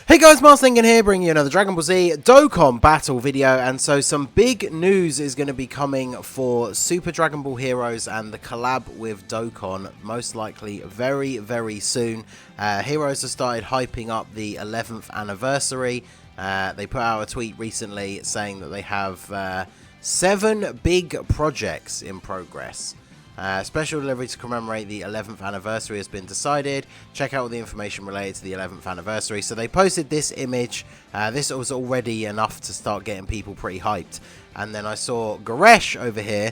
Hey guys, Mars Lincoln here, bringing you another Dragon Ball Z Dokkan battle video, and so some big news is going to be coming for Super Dragon Ball Heroes and the collab with Dokkan, most likely very, very soon. Heroes have started hyping up the 11th anniversary. They put out a tweet recently saying that they have 7 big projects in progress. Special delivery to commemorate the 11th anniversary has been decided. Check out all the information related to the 11th anniversary. So they posted this image. This was already enough to start getting people pretty hyped. And then I saw Goresh over here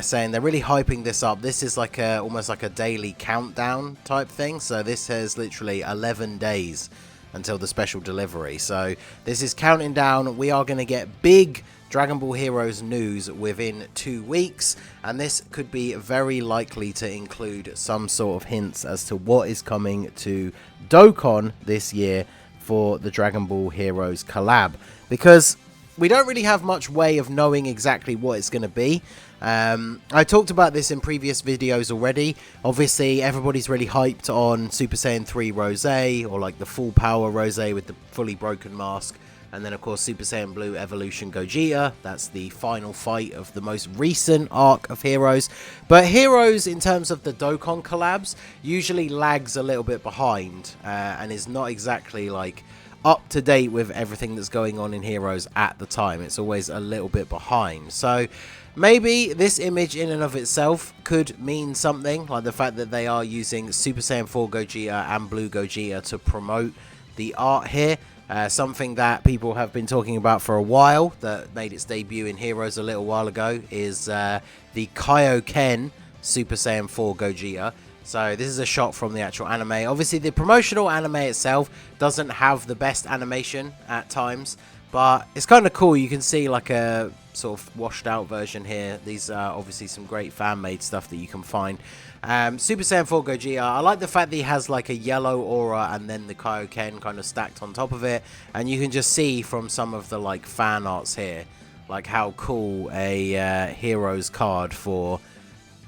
saying they're really hyping this up. This is like almost like a daily countdown type thing. So this has literally 11 days until the special delivery. So this is counting down. We are going to get big Dragon Ball Heroes news within 2 weeks, and this could be very likely to include some sort of hints as to what is coming to Dokkan this year for the Dragon Ball Heroes collab, because we don't really have much way of knowing exactly what it's going to be. I talked about this in previous videos already. Obviously, everybody's really hyped on Super Saiyan 3 Rose, or like the full power Rose with the fully broken mask. And then, of course, Super Saiyan Blue Evolution Gogeta. That's the final fight of the most recent arc of Heroes. But Heroes, in terms of the Dokkan collabs, usually lags a little bit behind. And is not exactly, like, up to date with everything that's going on in Heroes at the time. It's always a little bit behind. So maybe this image in and of itself could mean something. Like the fact that they are using Super Saiyan 4 Gogeta and Blue Gogeta to promote the art here. Something that people have been talking about for a while, that made its debut in Heroes a little while ago, is the Kaioken Super Saiyan 4 Gogeta. So this is a shot from the actual anime. Obviously, the promotional anime itself doesn't have the best animation at times, but it's kind of cool. You can see like a sort of washed out version here. These are obviously some great fan-made stuff that you can find. Super Saiyan 4 Gogeta, I like the fact that he has like a yellow aura and then the Kaioken kind of stacked on top of it. And you can just see from some of the like fan arts here, like how cool a Heroes card for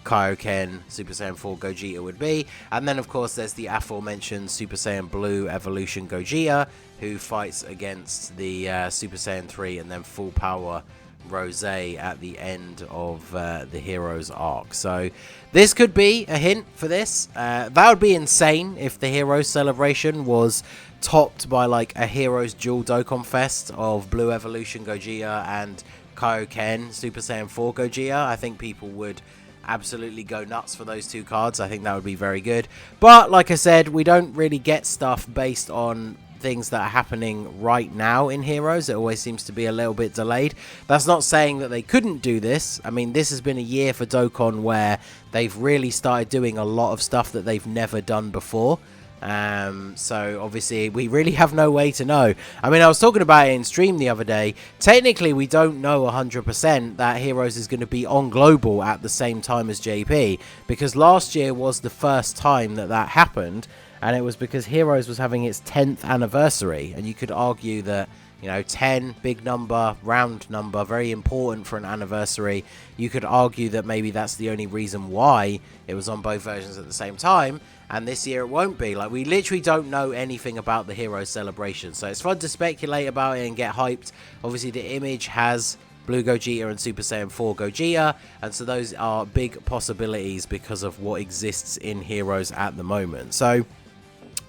Kaioken Super Saiyan 4 Gogeta would be. And then of course there's the aforementioned Super Saiyan Blue Evolution Gogeta, who fights against the Super Saiyan 3 and then full power Rose at the end of the Heroes arc. So this could be a hint for this. That would be insane if the Heroes celebration was topped by like a Heroes dual Dokkan Fest of Blue Evolution Gogeta and Kaioken Super Saiyan 4 Gogeta. I think people would absolutely go nuts for those two cards. I think that would be very good. But like I said, we don't really get stuff based on things that are happening right now in Heroes. It always seems to be a little bit delayed. That's not saying that they couldn't do this. I mean, this has been a year for Dokkan where they've really started doing a lot of stuff that they've never done before. So obviously we really have no way to know. I mean, I was talking about it in stream the other day. Technically we don't know 100% that Heroes is going to be on global at the same time as JP, because last year was the first time that that happened, and it was because Heroes was having its 10th anniversary, and you could argue that, you know, 10, big number, round number, very important for an anniversary. You could argue that maybe that's the only reason why it was on both versions at the same time, and this year it won't be. Like, we literally don't know anything about the Heroes celebration, so it's fun to speculate about it and get hyped. Obviously, the image has Blue Gogeta and Super Saiyan 4 Gogeta, and so those are big possibilities because of what exists in Heroes at the moment. So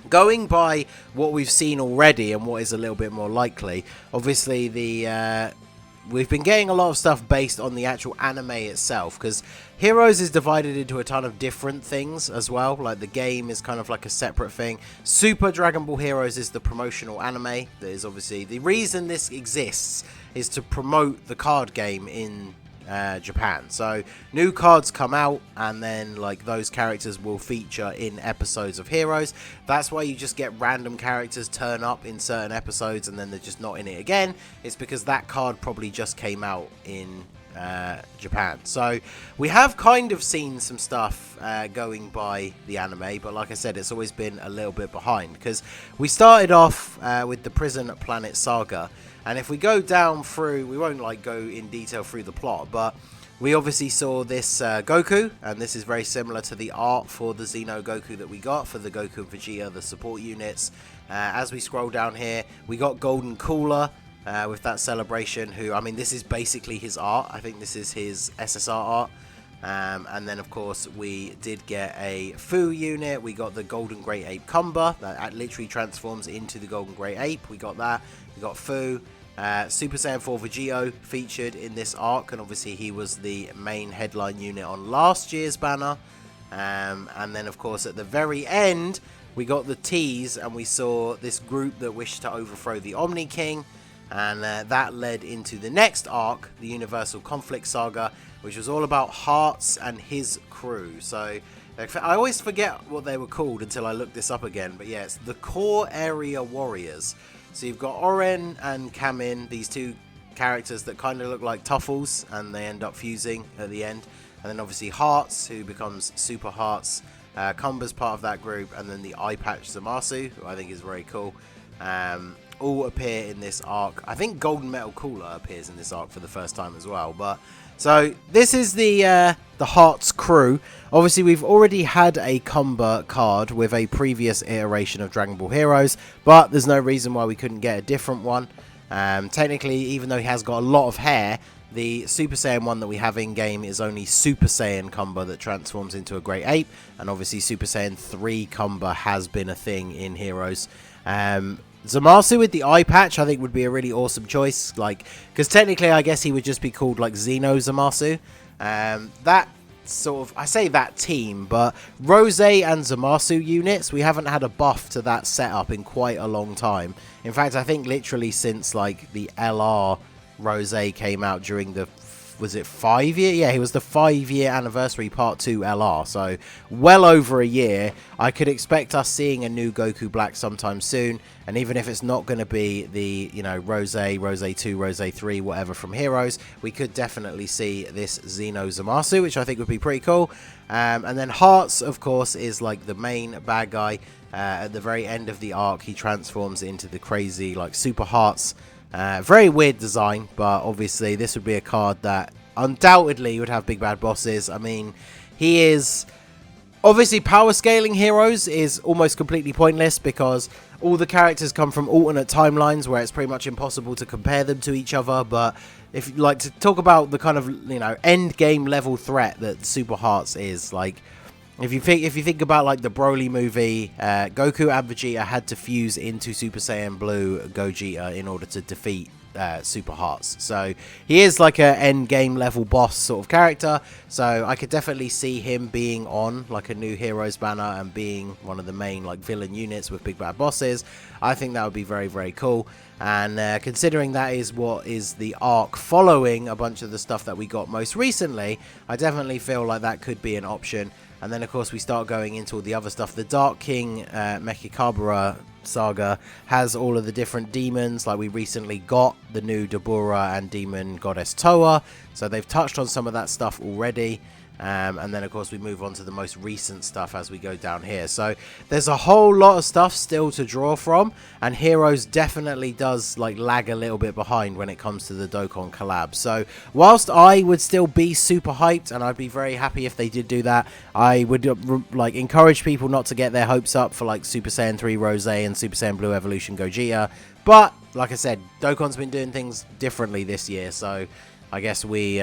going by what we've seen already and what is a little bit more likely, obviously we've been getting a lot of stuff based on the actual anime itself, because Heroes is divided into a ton of different things as well. Like, the game is kind of like a separate thing. Super Dragon Ball Heroes is the promotional anime. That is obviously the reason this exists, is to promote the card game in Japan. So new cards come out, and then like those characters will feature in episodes of Heroes. That's why you just get random characters turn up in certain episodes and then they're just not in it again. It's because that card probably just came out in Japan. So we have kind of seen some stuff going by the anime, but like I said, it's always been a little bit behind, because we started off with the Prison Planet Saga. And if we go down through, we won't like go in detail through the plot, but We obviously saw this Goku, and this is very similar to the art for the Xeno Goku that we got for the Goku and Vegeta, the support units. As we scroll down here, we got Golden Cooler with that celebration, who, I mean, this is basically his art. I think this is his SSR art. And then, of course, we did get a Fu unit. We got the Golden Great Ape Kumba that literally transforms into the Golden Great Ape. We got that. We got Fu. Super Saiyan 4 Vegito featured in this arc, and obviously he was the main headline unit on last year's banner. And then, of course, at the very end, we got the tease, and we saw this group that wished to overthrow the Omni King, and that led into the next arc, the Universal Conflict Saga, which was all about Hearts and his crew. So I always forget what they were called until I look this up again, but yeah, it's the Core Area Warriors. So you've got Oren and Kamin, these two characters that kind of look like Tuffles, and they end up fusing at the end. And then obviously Hearts, who becomes Super Hearts. Kumba's part of that group, and then the Eye Patch Zamasu, who I think is very cool. All appear in this arc. I think Golden Metal Cooler appears in this arc for the first time as well. But so this is the Hearts crew. Obviously, we've already had a Kumba card with a previous iteration of Dragon Ball Heroes, but there's no reason why we couldn't get a different one. Technically, even though he has got a lot of hair, the Super Saiyan one that we have in game is only Super Saiyan Kumba that transforms into a Great Ape, and obviously Super Saiyan 3 Kumba has been a thing in Heroes. Zamasu with the eye patch I think would be a really awesome choice, like, because technically I guess he would just be called like Xeno Zamasu. That sort of, I say that team, but Rose and Zamasu units, we haven't had a buff to that setup in quite a long time. In fact, I think literally since like the LR Rose came out during the, was it 5 year? Yeah, it was the 5-year anniversary part 2 LR. So well over a year. I could expect us seeing a new Goku Black sometime soon. And even if it's not going to be the, you know, Rose 2, Rose 3, whatever from Heroes, we could definitely see this Xeno Zamasu, which I think would be pretty cool. And then Hearts, of course, is like the main bad guy. At the very end of the arc, he transforms into the crazy, like, Super Hearts. Very weird design, but obviously this would be a card that undoubtedly would have big bad bosses. I mean, he is obviously power scaling Heroes is almost completely pointless because all the characters come from alternate timelines where it's pretty much impossible to compare them to each other. But if you like to talk about the kind of, you know, end game level threat that Super Hearts is, like, if you think about like the Broly movie, Goku and Vegeta had to fuse into Super Saiyan Blue Gogeta in order to defeat Super Hearts. So he is like a end game level boss sort of character. So I could definitely see him being on like a new Heroes banner and being one of the main like villain units with big bad bosses. I think that would be very, very cool. And considering that is what is the arc following a bunch of the stuff that we got most recently, I definitely feel like that could be an option. And then, of course, we start going into all the other stuff. The Dark King Mechikabura saga has all of the different demons. Like, we recently got the new Dabura and Demon Goddess Toa. So they've touched on some of that stuff already. And then, of course, we move on to the most recent stuff as we go down here. So there's a whole lot of stuff still to draw from. And Heroes definitely does like lag a little bit behind when it comes to the Dokkan collab. So whilst I would still be super hyped and I'd be very happy if they did do that, I would like encourage people not to get their hopes up for like Super Saiyan 3 Rose and Super Saiyan Blue Evolution Gogeta. But like I said, Dokkan's been doing things differently this year. So I guess we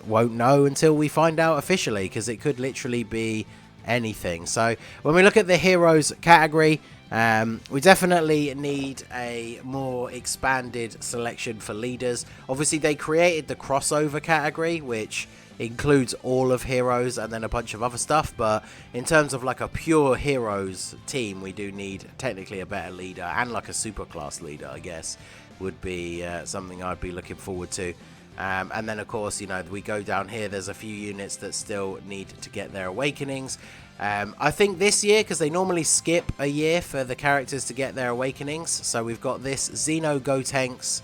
won't know until we find out officially, because it could literally be anything. So when we look at the Heroes category, we definitely need a more expanded selection for leaders. Obviously, they created the crossover category, which includes all of Heroes and then a bunch of other stuff. But in terms of like a pure Heroes team, we do need technically a better leader, and like a super class leader, I guess, would be something I'd be looking forward to. And then, of course, you know, we go down here, there's a few units that still need to get their awakenings. I think this year, because they normally skip a year for the characters to get their awakenings, so we've got this Xeno Gotenks,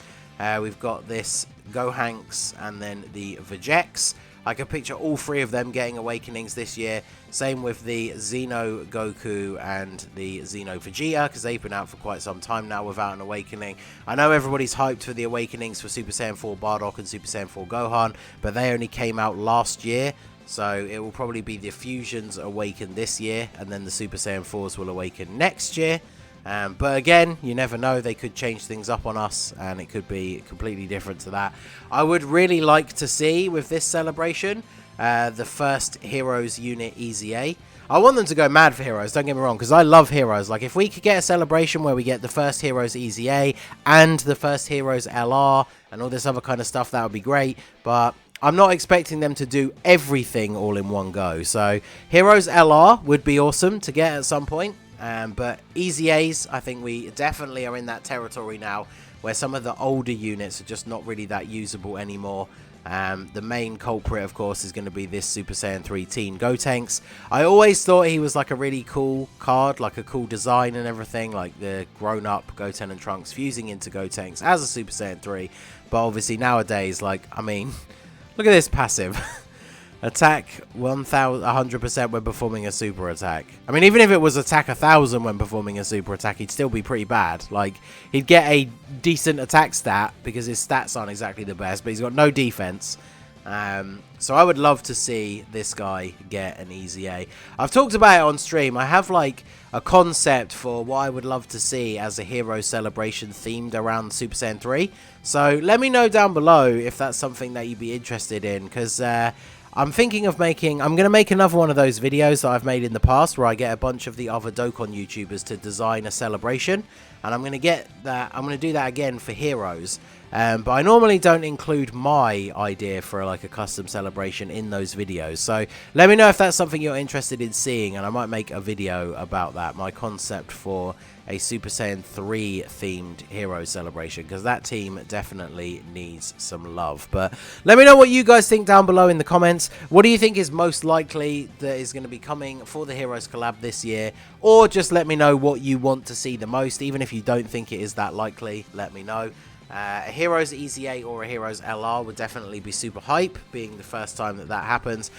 we've got this Gohanks, and then the Vegeks. I could picture all 3 of them getting awakenings this year. Same with the Xeno Goku and the Xeno Vegeta, because they've been out for quite some time now without an awakening. I know everybody's hyped for the awakenings for Super Saiyan 4 Bardock and Super Saiyan 4 Gohan, but they only came out last year. So it will probably be the fusions awaken this year, and then the Super Saiyan 4s will awaken next year. But again, you never know, they could change things up on us, and it could be completely different to that. I would really like to see, with this celebration, the first Heroes unit EZA. I want them to go mad for Heroes, don't get me wrong, because I love Heroes. Like, if we could get a celebration where we get the first Heroes EZA and the first Heroes LR and all this other kind of stuff, that would be great. But I'm not expecting them to do everything all in one go. So Heroes LR would be awesome to get at some point. But EZAs, I think we definitely are in that territory now where some of the older units are just not really that usable anymore. The main culprit, of course, is going to be this Super Saiyan 3 Teen Gotenks. I always thought he was like a really cool card, like a cool design and everything, like the grown-up Goten and Trunks fusing into Gotenks as a Super Saiyan 3. But obviously nowadays, like, I mean, look at this passive. Attack 100% when performing a super attack. I mean, even if it was attack 1000 when performing a super attack, he'd still be pretty bad. Like, he'd get a decent attack stat because his stats aren't exactly the best, but he's got no defense. So I would love to see this guy get an EZA. I've talked about it on stream. I have like a concept for what I would love to see as a hero celebration themed around Super Saiyan 3. So let me know down below if that's something that you'd be interested in, because I'm thinking of I'm going to make another one of those videos that I've made in the past where I get a bunch of the other Dokkan YouTubers to design a celebration. And I'm going to do that again for Heroes. But I normally don't include my idea for like a custom celebration in those videos. So let me know if that's something you're interested in seeing, and I might make a video about that. My concept for a Super Saiyan 3 themed hero celebration, because that team definitely needs some love. But let me know what you guys think down below in the comments. What do you think is most likely that is going to be coming for the Heroes collab this year? Or just let me know what you want to see the most. Even if you don't think it is that likely, let me know. A Heroes EZA or a Heroes LR would definitely be super hype, being the first time that happens.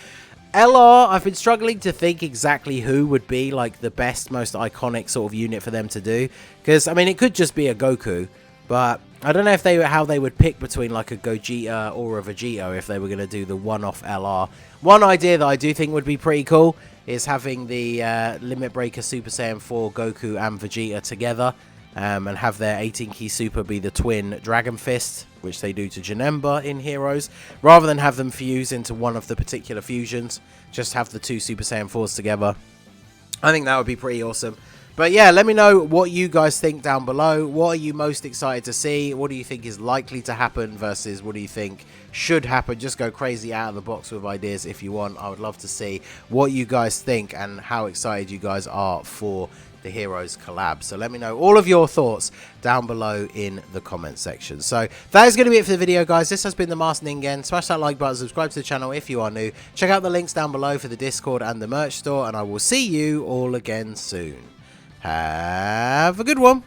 LR, I've been struggling to think exactly who would be like the best, most iconic sort of unit for them to do. Because, I mean, it could just be a Goku, but I don't know if how they would pick between like a Gogeta or a Vegeta if they were going to do the one-off LR. One idea that I do think would be pretty cool is having the Limit Breaker Super Saiyan 4 Goku and Vegeta together. And have their 18-key super be the twin Dragon Fist, which they do to Janemba in Heroes, rather than have them fuse into one of the particular fusions. Just have the 2 Super Saiyan 4s together. I think that would be pretty awesome. But yeah, let me know what you guys think down below. What are you most excited to see? What do you think is likely to happen versus what do you think should happen? Just go crazy out of the box with ideas if you want. I would love to see what you guys think and how excited you guys are for the Heroes collab. So let me know all of your thoughts down below in the comment section. So that is going to be it for the video, guys. This has been the Masked Ningen. Smash that like button, subscribe to the channel if you are new. Check out the links down below for the Discord and the merch store, and I will see you all again soon. Have a good one.